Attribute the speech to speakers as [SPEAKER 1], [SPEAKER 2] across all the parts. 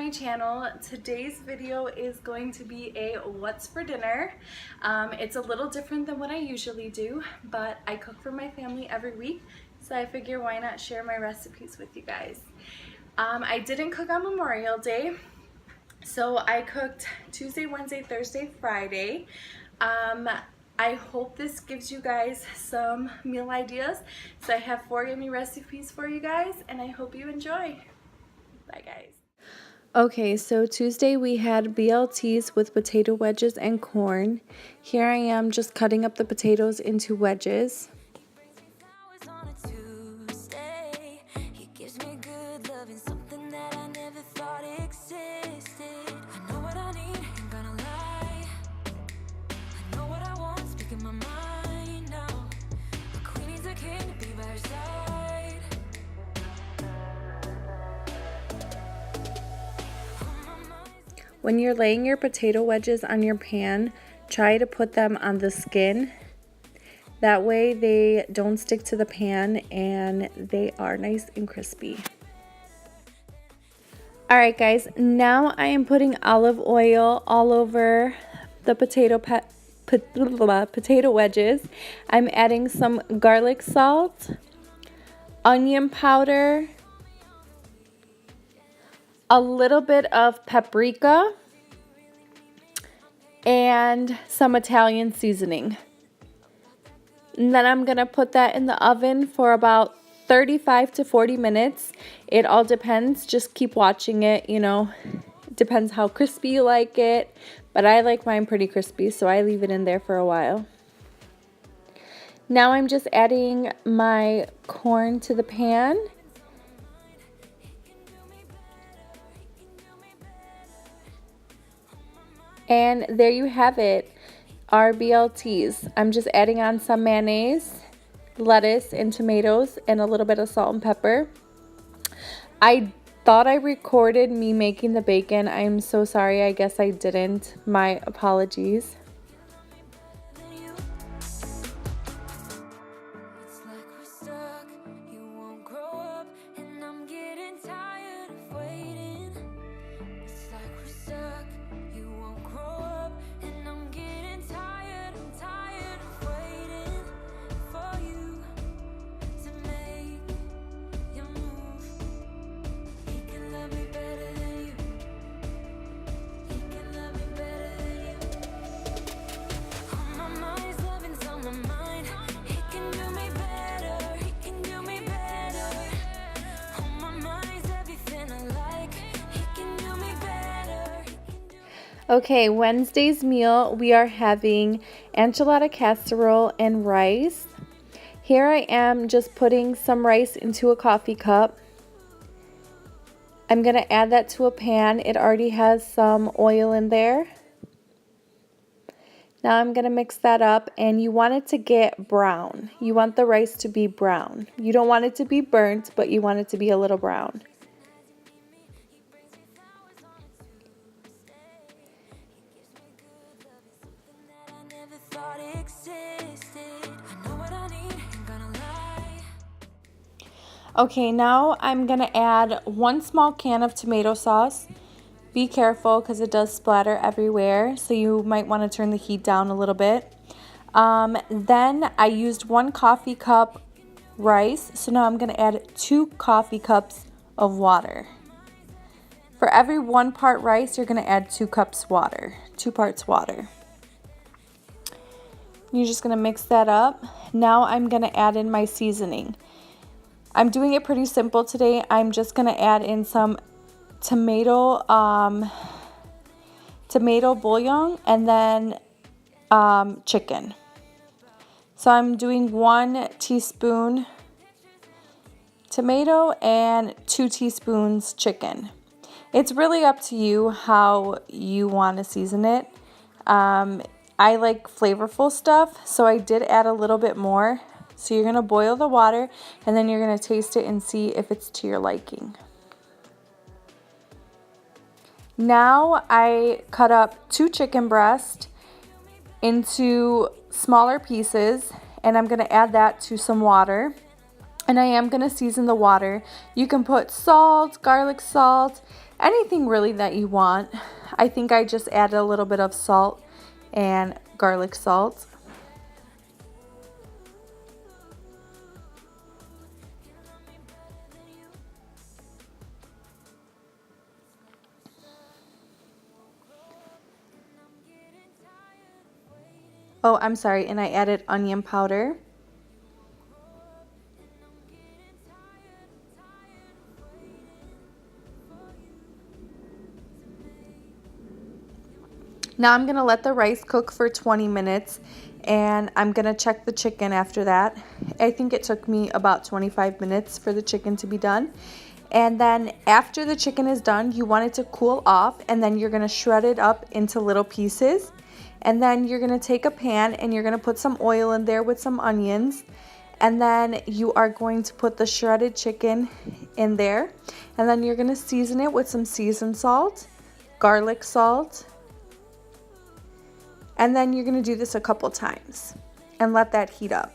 [SPEAKER 1] my channel. Today's video is going to be a what's for dinner. It's a little different than what I usually do, but I cook for my family every week, so I figure why not share my recipes with you guys. I didn't cook on Memorial Day, so I cooked Tuesday, Wednesday, Thursday, Friday. I hope this gives you guys some meal ideas. So I have 4 yummy recipes for you guys, and I hope you enjoy. Bye guys. Okay, so Tuesday we had BLTs with potato wedges and corn. Here I am just cutting up the potatoes into wedges. When you're laying your potato wedges on your pan, try to put them on the skin. That way they don't stick to the pan and they are nice and crispy. Alright guys, now I am putting olive oil all over the potato wedges. I'm adding some garlic salt, onion powder, a little bit of paprika, and some Italian seasoning. And then I'm gonna put that in the oven for about 35 to 40 minutes. It all depends, just keep watching it, you know. It depends how crispy you like it, but I like mine pretty crispy, so I leave it in there for a while. Now I'm just adding my corn to the pan. And there you have it, our BLTs. I'm just adding on some mayonnaise, lettuce, and tomatoes, and a little bit of salt and pepper. I thought I recorded me making the bacon. I am so sorry, I guess I didn't. My apologies. Okay, Wednesday's meal, we are having enchilada casserole and rice. Here I am just putting some rice into a coffee cup. I'm going to add that to a pan. It already has some oil in there. Now I'm going to mix that up, and you want it to get brown. You want the rice to be brown. You don't want it to be burnt, but you want it to be a little brown. Okay, now I'm going to add 1 small can of tomato sauce. Be careful because it does splatter everywhere, so you might want to turn the heat down a little bit. Then I used 1 coffee cup rice, so now I'm going to add 2 coffee cups of water. For every 1 part rice, you're going to add 2 cups water, 2 parts water. You're just going to mix that up. Now I'm going to add in my seasoning. I'm doing it pretty simple today. I'm just going to add in some tomato bouillon and then chicken. So I'm doing 1 teaspoon tomato and 2 teaspoons chicken. It's really up to you how you want to season it. I like flavorful stuff, so I did add a little bit more. So you're going to boil the water, and then you're going to taste it and see if it's to your liking. Now I cut up 2 chicken breasts into smaller pieces, and I'm going to add that to some water. And I am going to season the water. You can put salt, garlic salt, anything really that you want. I think I just added a little bit of salt and garlic salt. Oh, I'm sorry, and I added onion powder. Now I'm gonna let the rice cook for 20 minutes and I'm gonna check the chicken after that. I think it took me about 25 minutes for the chicken to be done. And then after the chicken is done, you want it to cool off, and then you're gonna shred it up into little pieces. And then you're gonna take a pan and you're gonna put some oil in there with some onions. And then you are going to put the shredded chicken in there. And then you're gonna season it with some seasoned salt, garlic salt. And then you're gonna do this a couple times and let that heat up.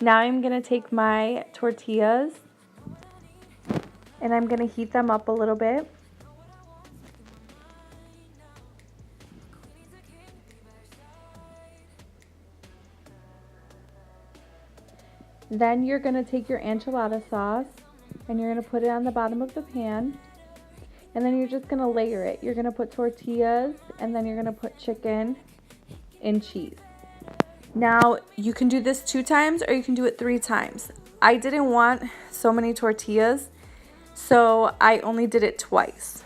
[SPEAKER 1] Now I'm gonna take my tortillas and I'm gonna heat them up a little bit. Then you're gonna take your enchilada sauce and you're gonna put it on the bottom of the pan. And then you're just gonna layer it. You're gonna put tortillas and then you're gonna put chicken and cheese. Now, you can do this 2 times or you can do it 3 times. I didn't want so many tortillas, so I only did it twice.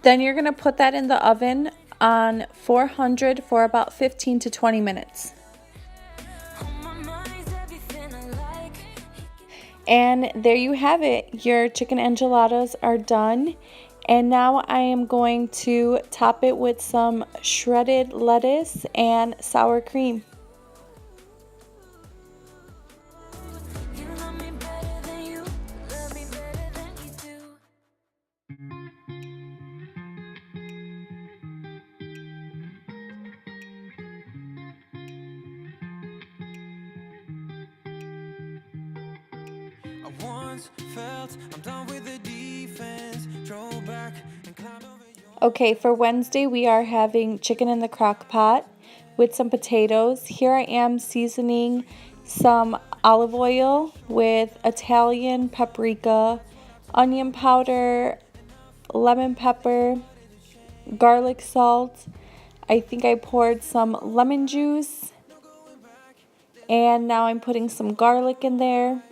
[SPEAKER 1] Then you're gonna put that in the oven on 400 for about 15 to 20 minutes. And there you have it. Your chicken enchiladas are done. And now I am going to top it with some shredded lettuce and sour cream. Okay, for Wednesday we are having chicken in the crock pot with some potatoes. Here I am seasoning some olive oil with Italian paprika, onion powder, lemon pepper, garlic salt. I think I poured some lemon juice, and now I'm putting some garlic in there.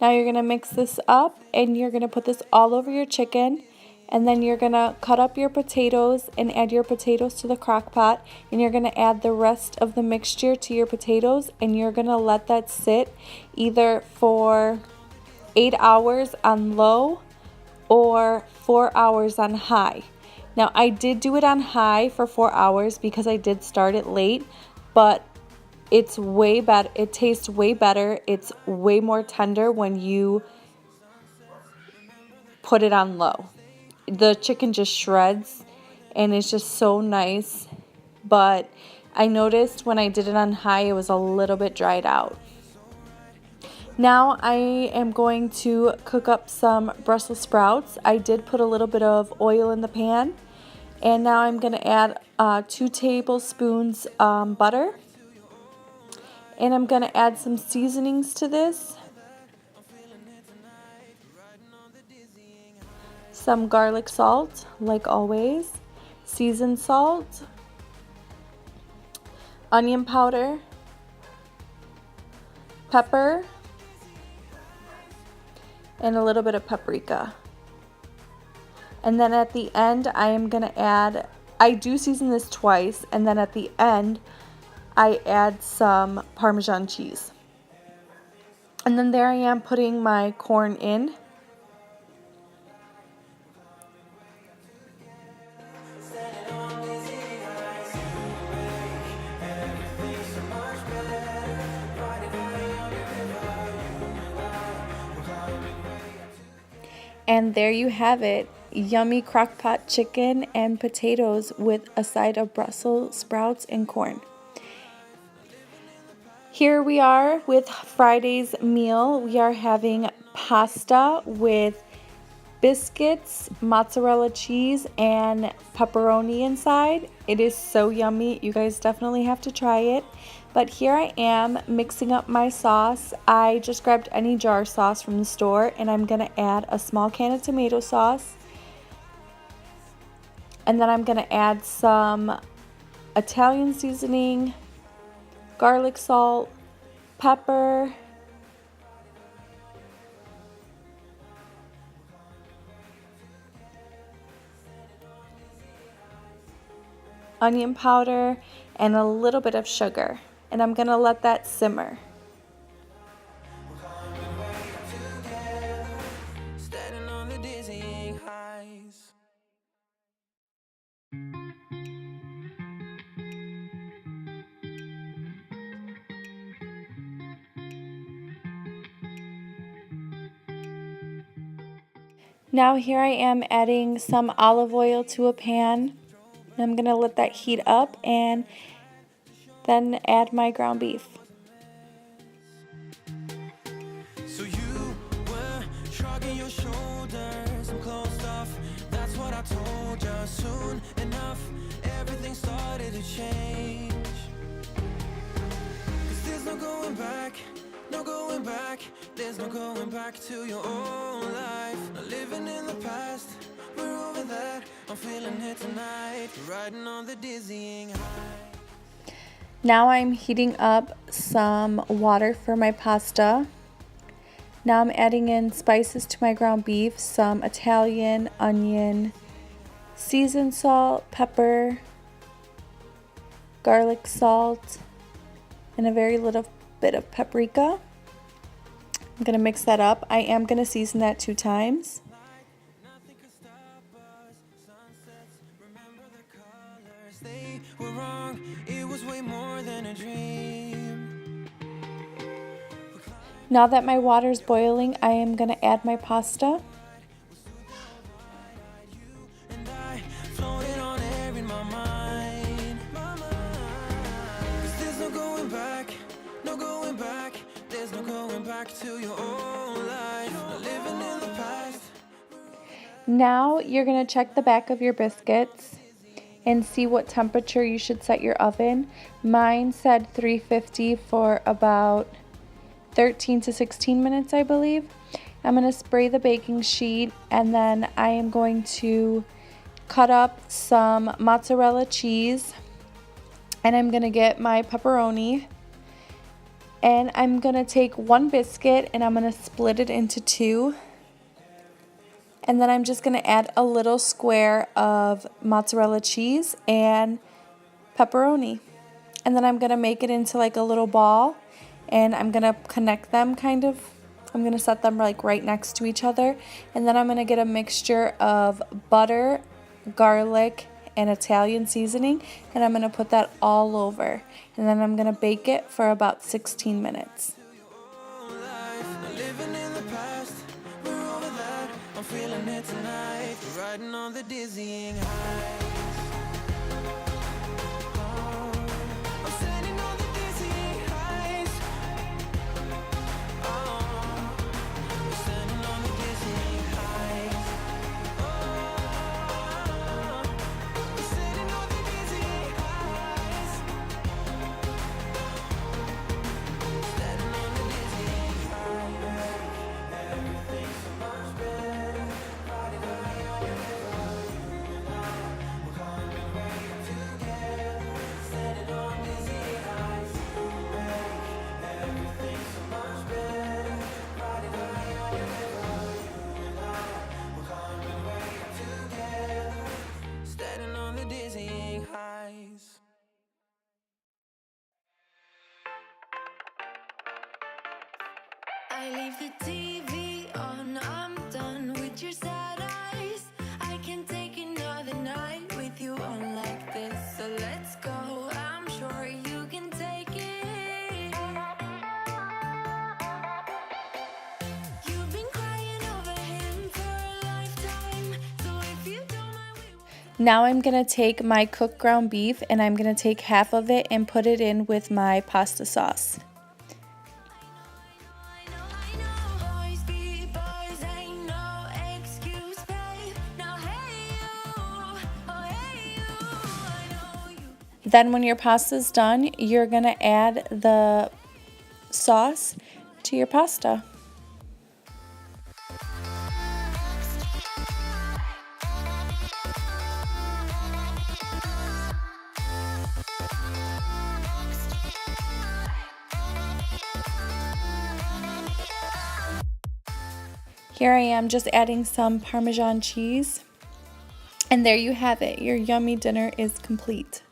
[SPEAKER 1] Now you're going to mix this up and you're going to put this all over your chicken. And then you're going to cut up your potatoes and add your potatoes to the crock pot. And you're going to add the rest of the mixture to your potatoes. And you're going to let that sit either for 8 hours on low or 4 hours on high. Now I did do it on high for 4 hours because I did start it late, but it's way better. It tastes way better. It's way more tender when you put it on low. The chicken just shreds and it's just so nice, but I noticed when I did it on high it was a little bit dried out. Now I am going to cook up some Brussels sprouts. I did put a little bit of oil in the pan, and now I'm going to add 2 tablespoons butter, and I'm going to add some seasonings to this. Some garlic salt, like always, seasoned salt, onion powder, pepper, and a little bit of paprika. And then at the end I am going to add, I do season this twice, and then at the end I add some Parmesan cheese. And then there I am putting my corn in. And there you have it, yummy crock-pot chicken and potatoes with a side of Brussels sprouts and corn. Here we are with Friday's meal. We are having pasta with biscuits, mozzarella cheese, and pepperoni inside. It is so yummy. You guys definitely have to try it. But here I am mixing up my sauce. I just grabbed any jar sauce from the store, and I'm going to add a small can of tomato sauce. And then I'm going to add some Italian seasoning, garlic salt, pepper, onion powder, and a little bit of sugar. And I'm going to let that simmer. Now here I am adding some olive oil to a pan. I'm going to let that heat up and then add my ground beef. So you were shrugging your shoulders and closed off. That's what I told you. Soon enough, everything started to change. 'Cause there's no going back, no going back. There's no going back to your old life. Not living in the past, we're over that. I'm feeling it tonight, riding on the dizzying high. Now I'm heating up some water for my pasta. Now I'm adding in spices to my ground beef, some Italian, onion, seasoned salt, pepper, garlic salt, and a very little bit of paprika. I'm going to mix that up. I am going to season that 2 times. Now that my water is boiling, I am going to add my pasta. Now you're going to check the back of your biscuits and see what temperature you should set your oven. Mine said 350 for about 13 to 16 minutes, I believe. I'm going to spray the baking sheet, and then I am going to cut up some mozzarella cheese, and I'm going to get my pepperoni, and I'm going to take 1 biscuit and I'm going to split it into 2. And then I'm just going to add a little square of mozzarella cheese and pepperoni. And then I'm going to make it into like a little ball, and I'm going to connect them kind of I'm going to set them like right next to each other. And then I'm going to get a mixture of butter, garlic, and Italian seasoning, and I'm going to put that all over. And then I'm going to bake it for about 16 minutes.
[SPEAKER 2] I'm feeling it tonight, riding on the dizzying high. I'm standing on the dizzying highs. I'm standing on the dizzying highs. I'm standing on the dizzying highs. Standing on the dizzying highs. Everything's so much better. I leave the TV on, I'm done with your sad eyes. I can take another night with you on like this. So let's go, I'm sure you can take it. You've been crying over him for a lifetime. So if you don't mind,
[SPEAKER 1] now I'm going to take my cooked ground beef and I'm going to take half of it and put it in with my pasta sauce. Then when your pasta's done, you're going to add the sauce to your pasta. Here I am just adding some Parmesan cheese. And there you have it. Your yummy dinner is complete.